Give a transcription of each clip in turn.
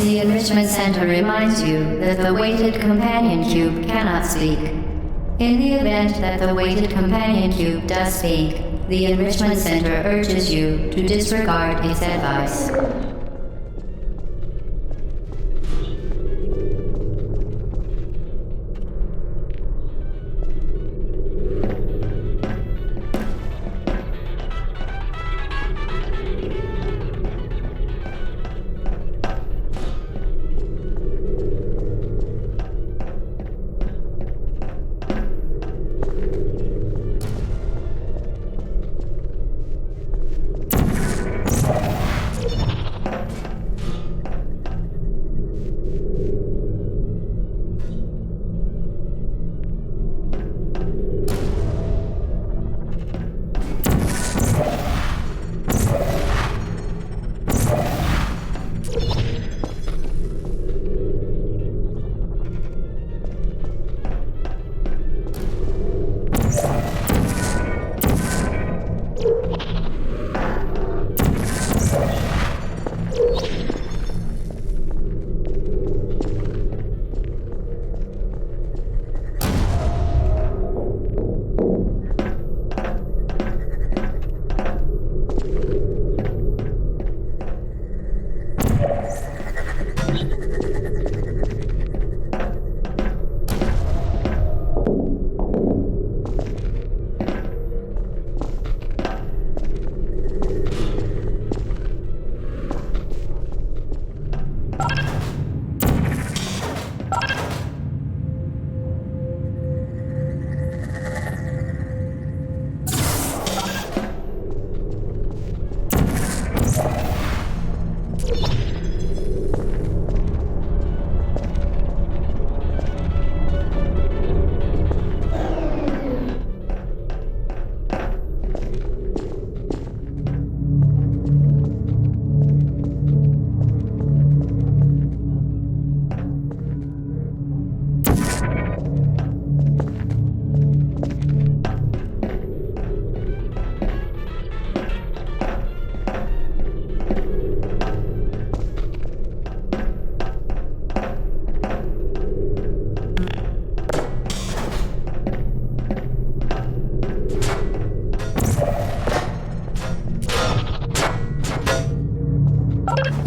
The Enrichment Center reminds you that the weighted companion cube cannot speak. In the event that the weighted companion cube does speak, the Enrichment Center urges you to disregard its advice.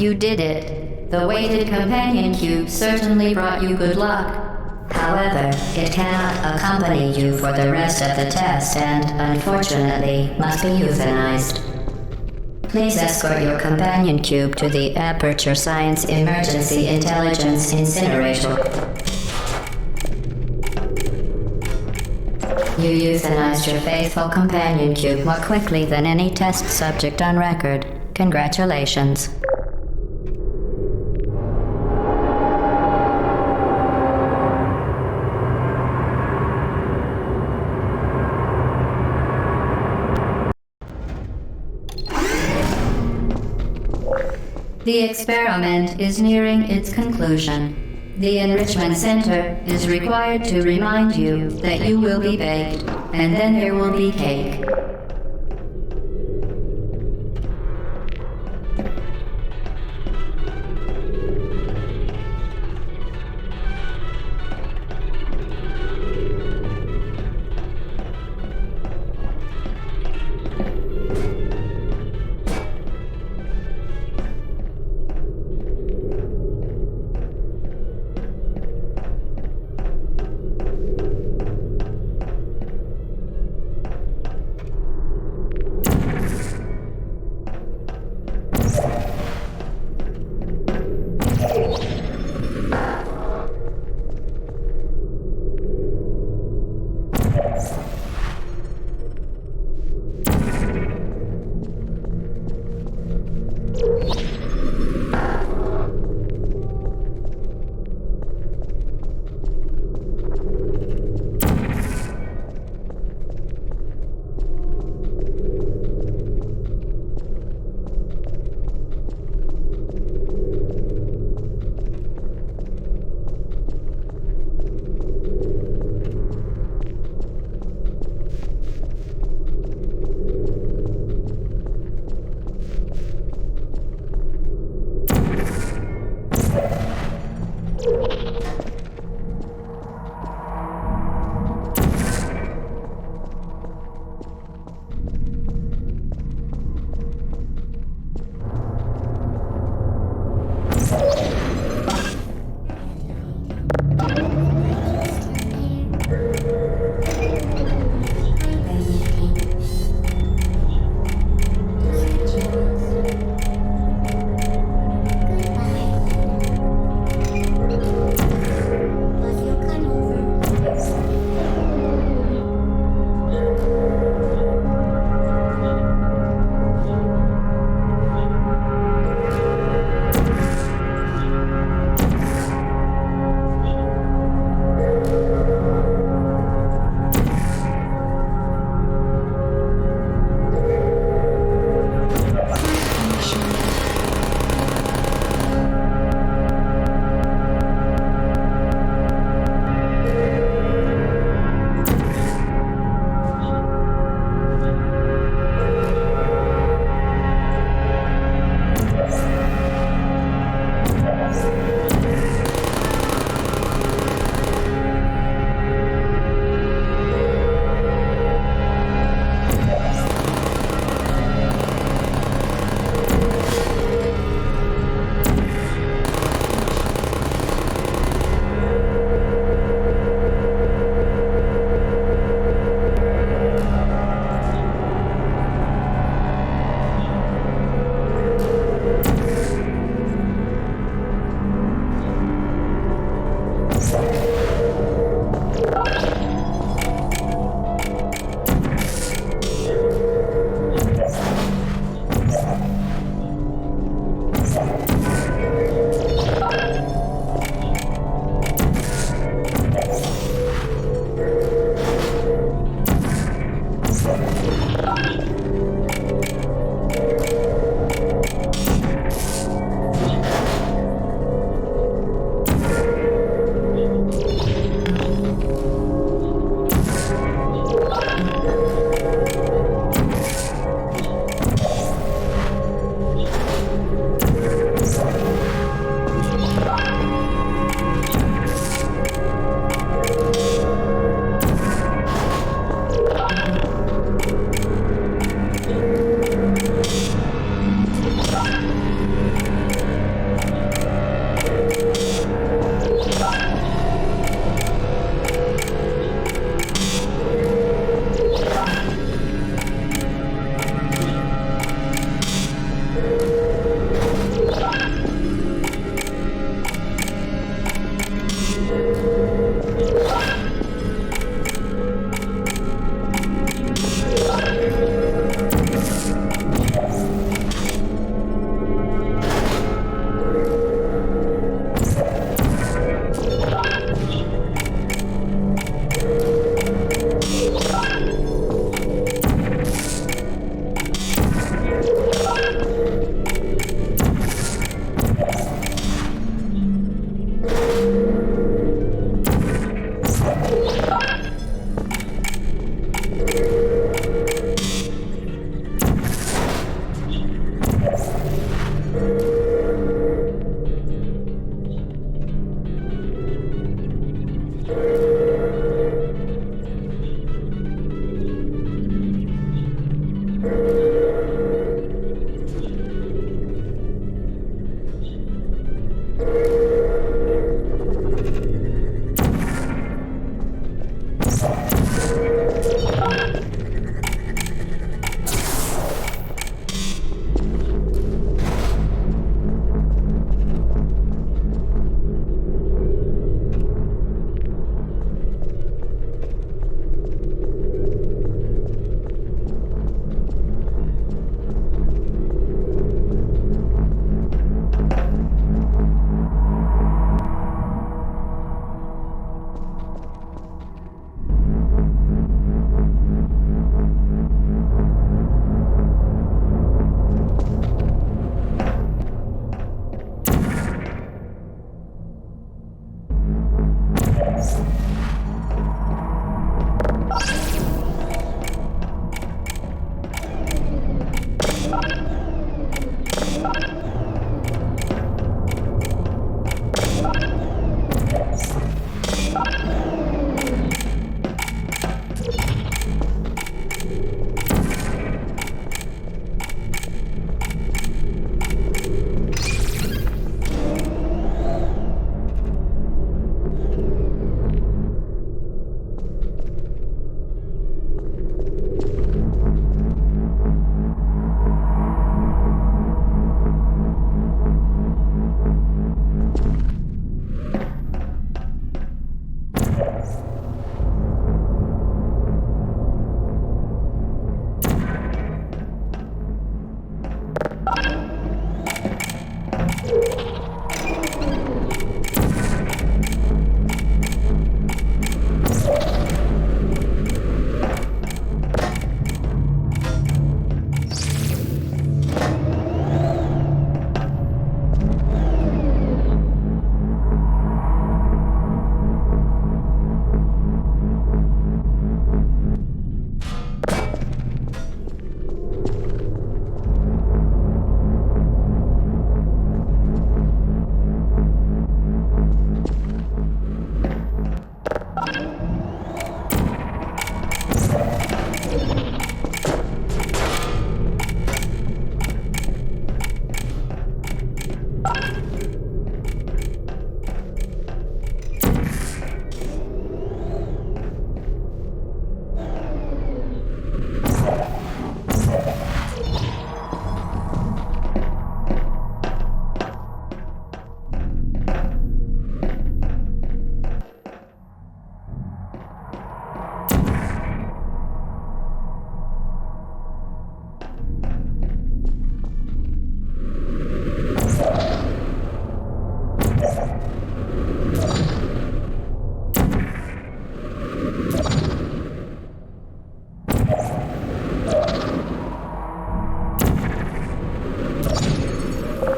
You did it. The weighted companion cube certainly brought you good luck. However, it cannot accompany you for the rest of the test and, unfortunately, must be euthanized. Please escort your companion cube to the Aperture Science Emergency Intelligence Incinerator. You euthanized your faithful companion cube more quickly than any test subject on record. Congratulations. The experiment is nearing its conclusion. The Enrichment Center is required to remind you that you will be baked, and then there will be cake.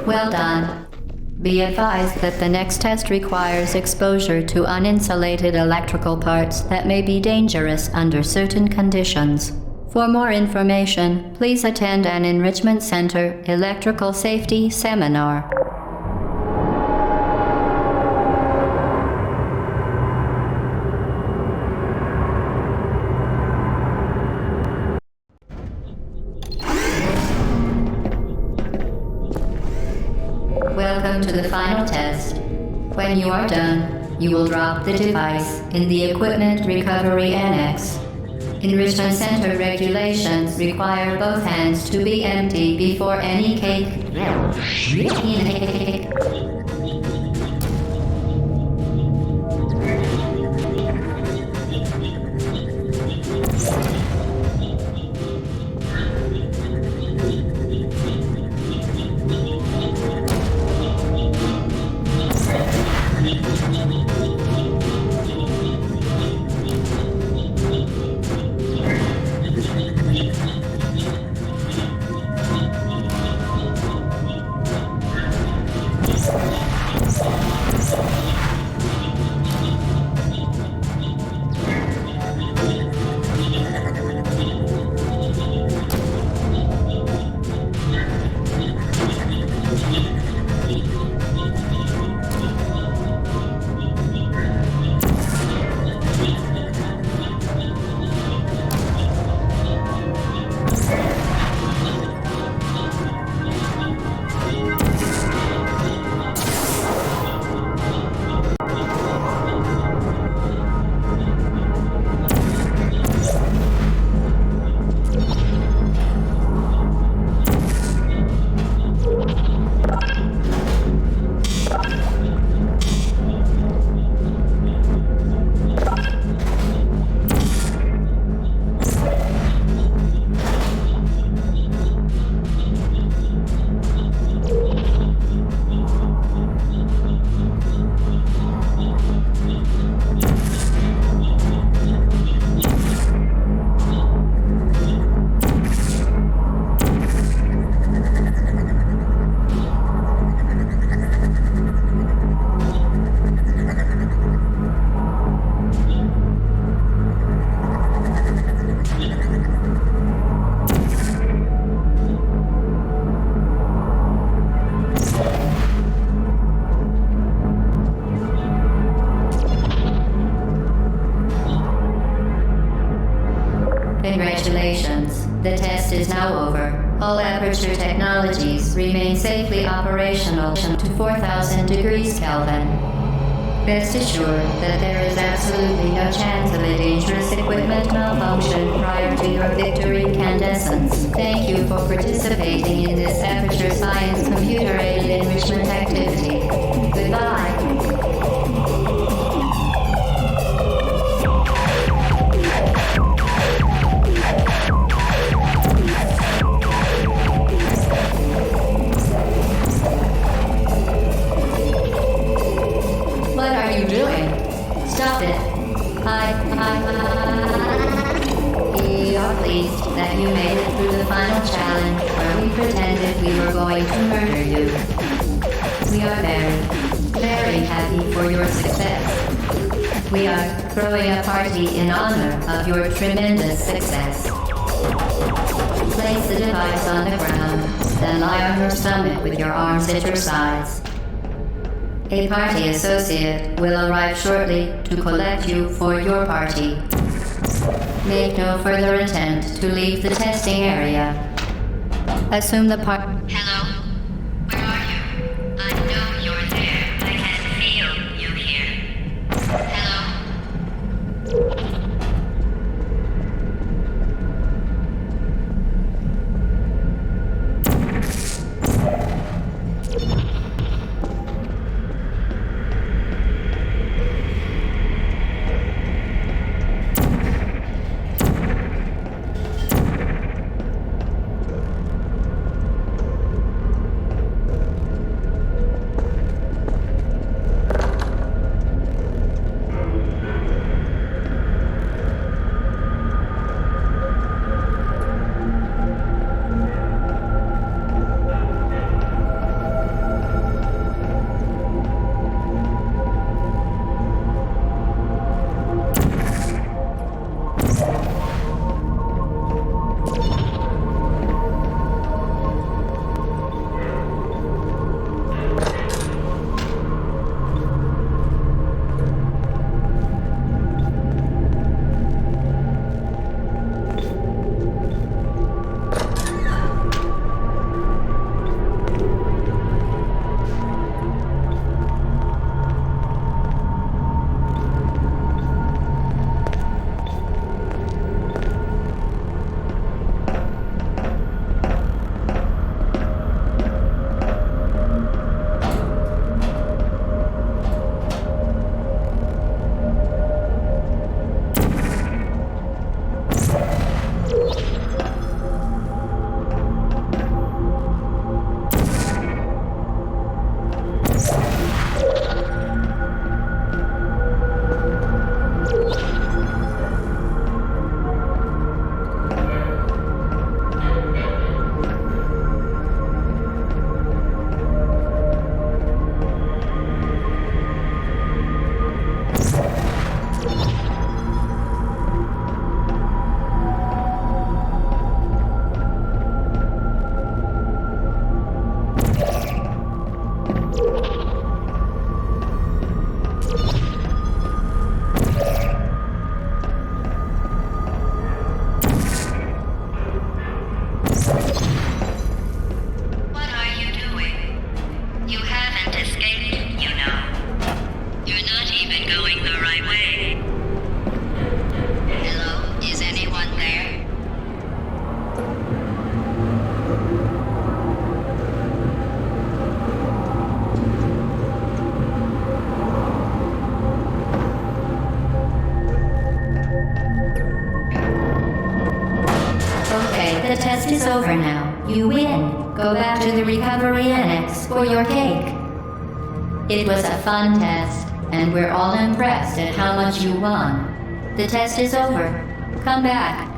Well done. Be advised that the next test requires exposure to uninsulated electrical parts that may be dangerous under certain conditions. For more information, please attend an Enrichment Center Electrical Safety Seminar. Welcome to the final test. When you are done, you will drop the device in the Equipment Recovery Annex. Enrichment Center regulations require both hands to be empty before any cake. Congratulations. The test is now over. All Aperture technologies remain safely operational to 4,000 degrees Kelvin. Rest assured that there is absolutely no chance of a dangerous equipment malfunction prior to your victory incandescence. Thank you for participating in this Aperture Science computer-aided enrichment activity. Goodbye. we were going to murder you. We are very, very happy for your success. We are throwing a party in honor of your tremendous success. Place the device on the ground, then lie on your stomach with your arms at your sides. A party associate will arrive shortly to collect you for your party. Make no further attempt to leave the testing area. Assume the part. Hello? Where are you? I know you're there. I can feel you here. Hello? The test is over now. You win. Go back to the recovery annex for your cake. It was a fun test, and we're all impressed at how much you won. The test is over. Come back.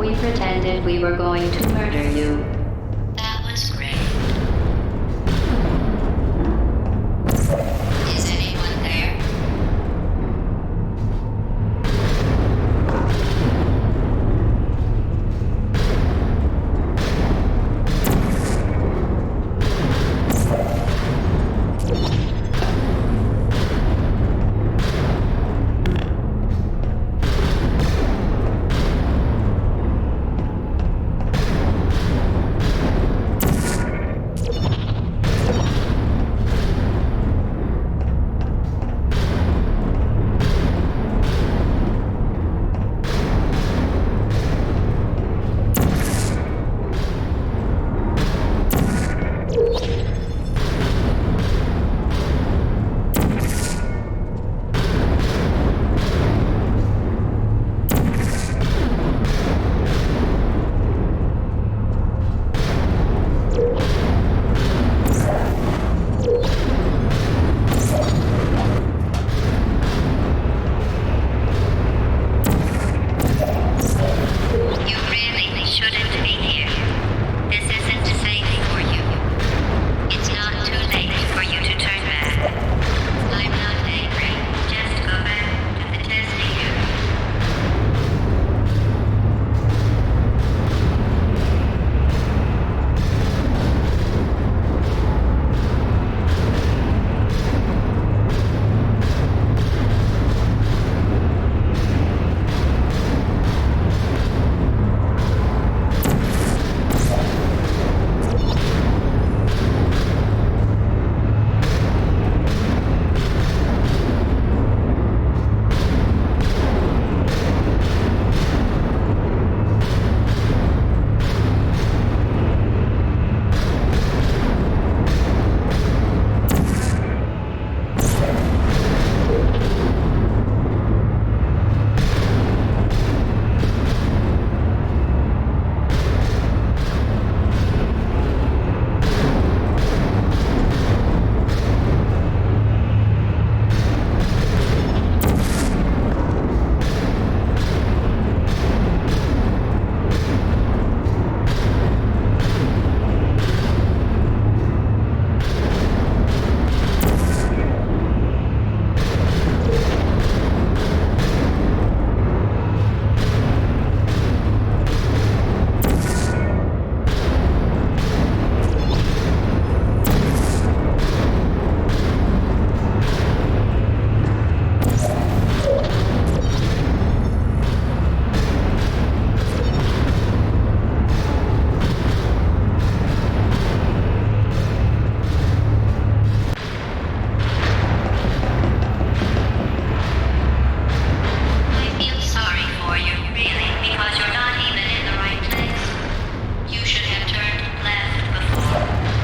we pretended we were going to murder you. That was great. Is anyone there? You really shouldn't be here. This isn't safe for you. It's not too late for you to turn back. I'm not angry. Just go back to the testing area. I feel sorry for you, really, because you're not even in the right place. You should have turned left before.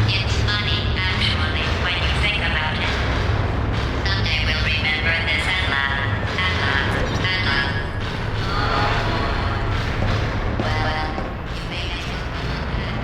It's funny, actually, when you think about it. Someday we'll remember this and laugh, and laugh, and laugh. Oh, boy. Well, you may as well come on back.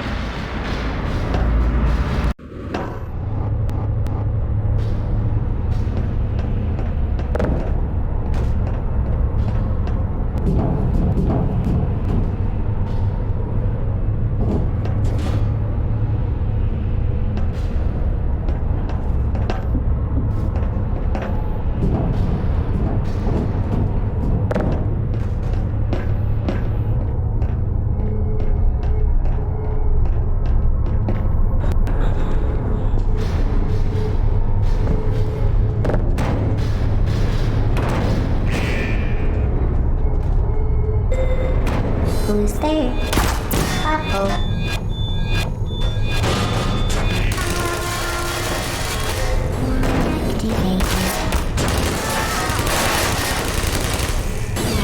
Who's there? Uh-oh.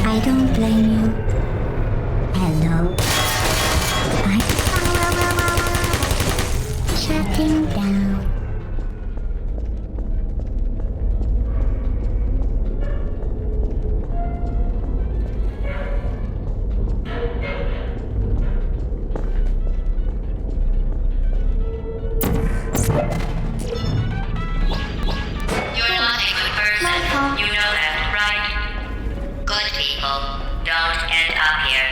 I don't blame you. Hello. Shutting down. You're not a good person. You know that, right? Good people don't end up here.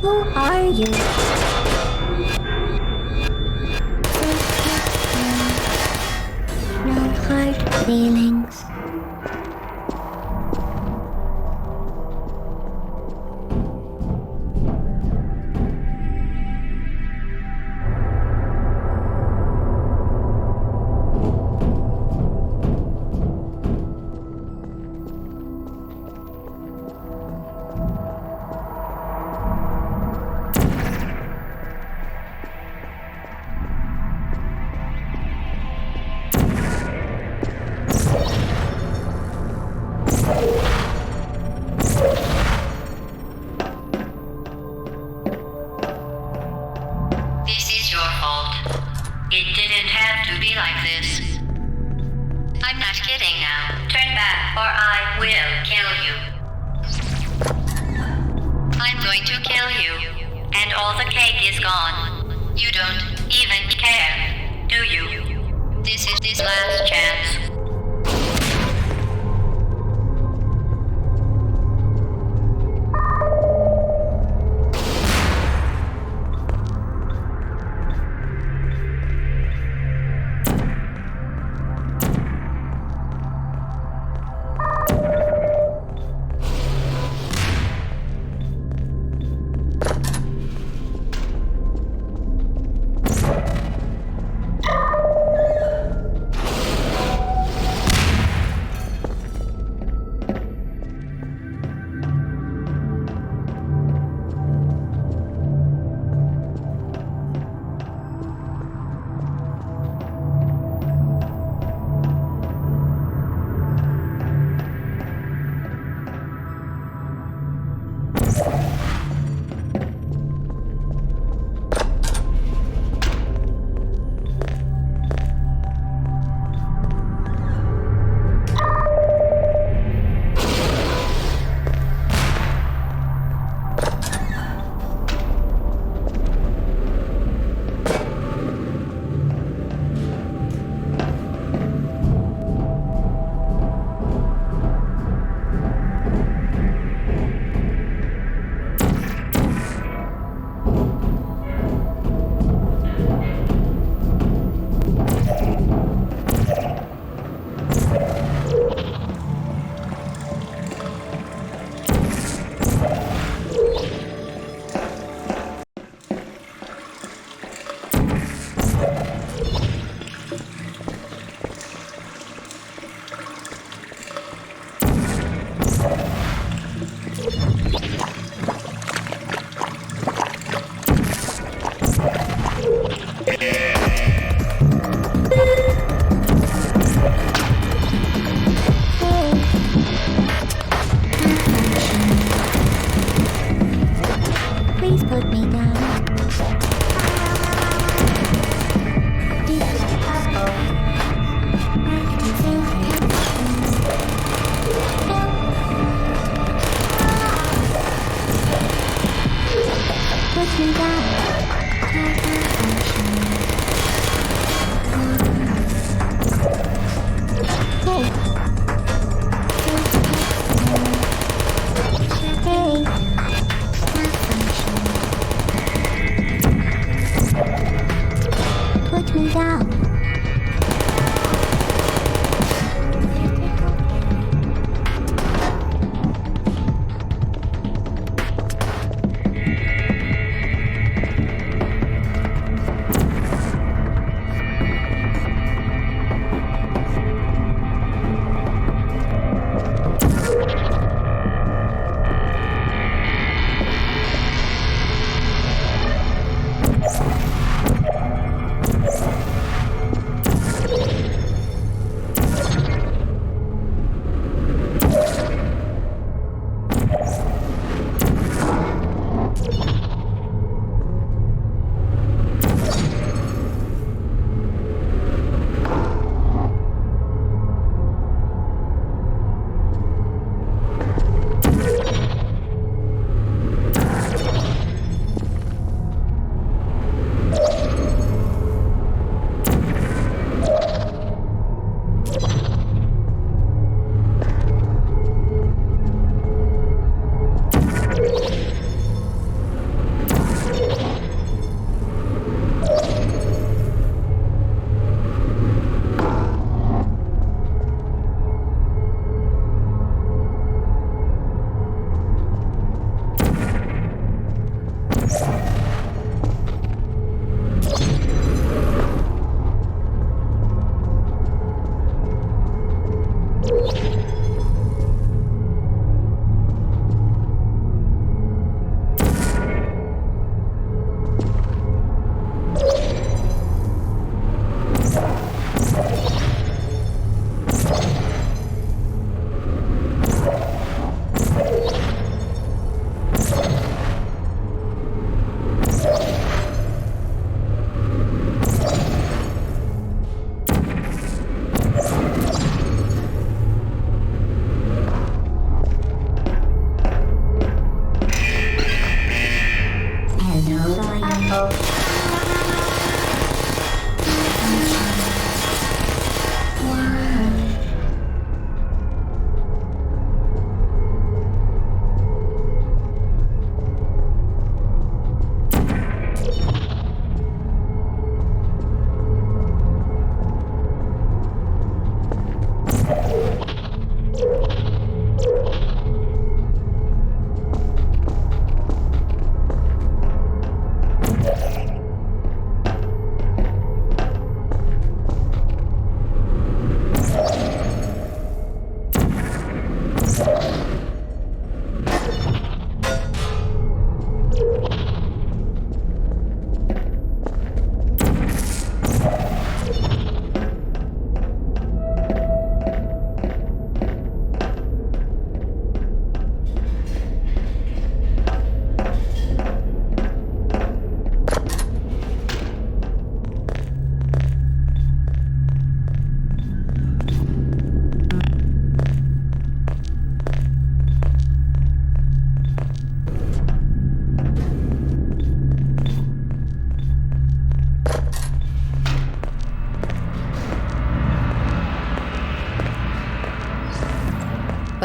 Who are you? No hard feelings. This is your fault. It didn't have to be like this. I'm not kidding now. Turn back or I will kill you. I'm going to kill you. And all the cake is gone. You don't even care, do you? This is his last chance.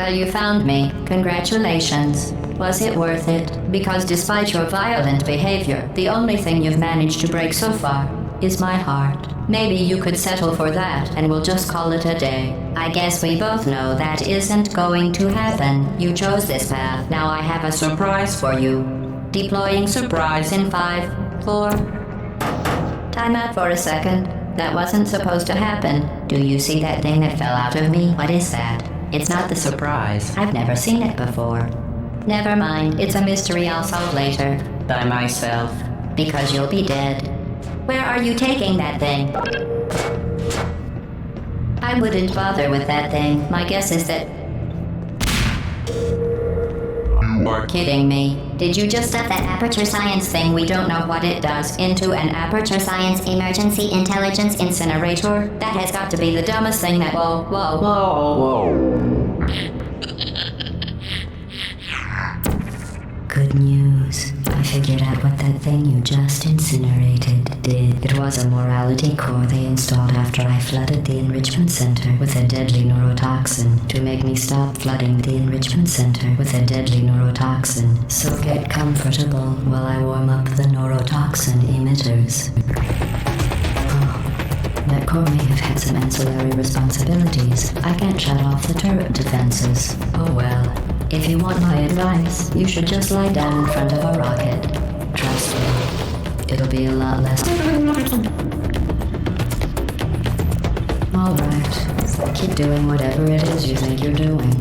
Well, you found me. Congratulations. Was it worth it? Because despite your violent behavior, the only thing you've managed to break so far is my heart. Maybe you could settle for that, and we'll just call it a day. I guess we both know that isn't going to happen. You chose this path. Now I have a surprise for you. Deploying surprise in 5, 4... Time out for a second. That wasn't supposed to happen. Do you see that thing that fell out of me? What is that? It's not the surprise. I've never seen it before. Never mind. It's a mystery I'll solve later. By myself. Because you'll be dead. Where are you taking that thing? I wouldn't bother with that thing. My guess is that... You are kidding me. Did you just stuff that Aperture Science thing we don't know what it does into an Aperture Science Emergency Intelligence Incinerator? That has got to be the dumbest thing that... Whoa. Good news. I figured out what that thing you just incinerated did. It was a morality core they installed after I flooded the enrichment center with a deadly neurotoxin to make me stop flooding the enrichment center with a deadly neurotoxin. So get comfortable while I warm up the neurotoxin emitters. Oh, that core may have had some ancillary responsibilities. I can't shut off the turret defenses. Oh well. If you want my advice, you should just lie down in front of a rocket. Trust me, it'll be a lot less... Alright, keep doing whatever it is you think you're doing.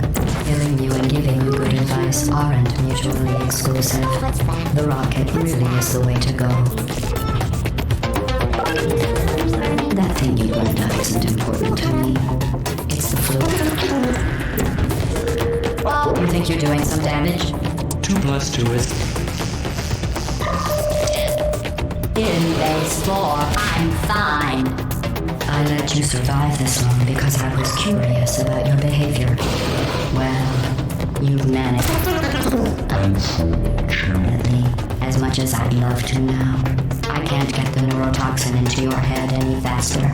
Killing you and giving you good advice aren't mutually exclusive. The rocket really is the way to go. That thing you learned of isn't important to me. It's the fluke. You think you're doing some damage? 2 + 2 is... In base 4, I'm fine. I let you survive this long because I was curious about your behavior. Well, you've managed. Unfortunately, as much as I'd love to now, I can't get the neurotoxin into your head any faster.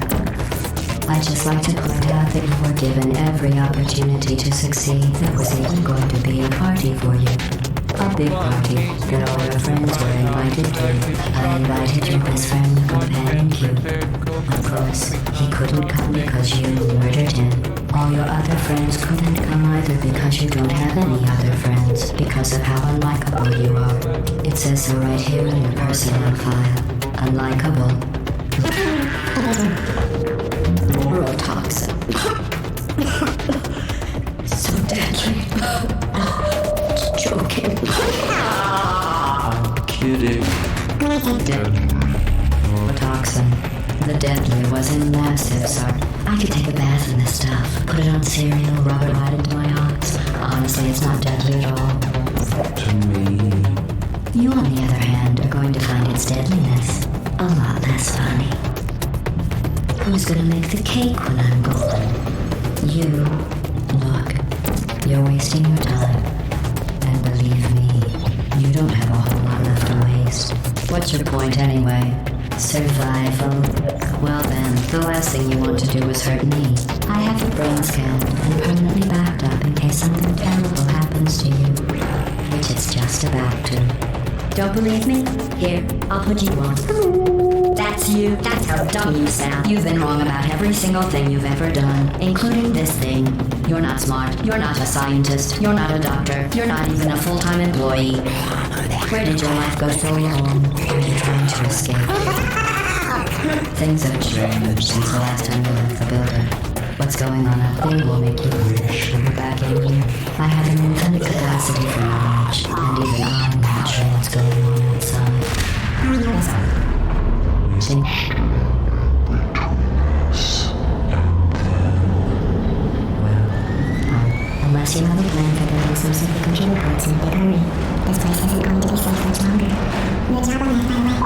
I'd just like to point out that you were given every opportunity to succeed. There was even going to be a party for you. A big party that all your friends were invited to. I invited your best friend, the companion cube. Of course, he couldn't come because you murdered him. All your other friends couldn't come either because you don't have any other friends, because of how unlikable you are. It says so right here in your personnel file. Unlikable. Neurotoxin. So deadly. Joking. Kidding. Neurotoxin. The deadly was in massive, sir. I could take a bath in this stuff, put it on cereal, rub it right into my ox. Honestly, it's not deadly at all. To me. You, on the other hand, are going to find its deadliness a lot less funny. Who's gonna make the cake when I'm gone? You. Look, you're wasting your time. And believe me, you don't have a whole lot left to waste. What's your point anyway? Survival. Well then, the last thing you want to do is hurt me. I have your brain scanned and permanently backed up in case something terrible happens to you. Which it's just about to. Don't believe me? Here, I'll put you on. That's you. That's how dumb you sound. You've been wrong about every single thing you've ever done, including this thing. You're not smart. You're not a scientist. You're not a doctor. You're not even a full-time employee. Where did your life go so wrong? Are you trying to escape? Things have changed since the last time you left the building. What's going on up there will make you wish you were back in here. I have an infinite capacity for knowledge, and even I'm not sure what's going on outside. See? Unless you have a plan for building some super computer parts in a big hurry, this place isn't going to be safe much longer. Good job on that, by the way.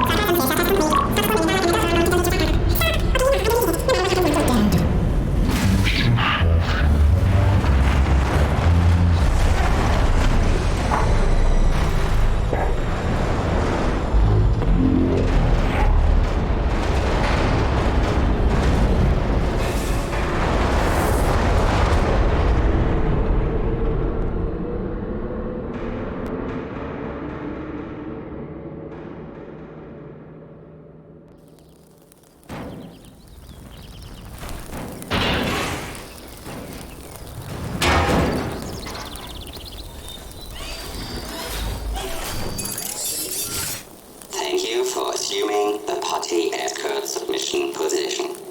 assuming the putty at current submission position.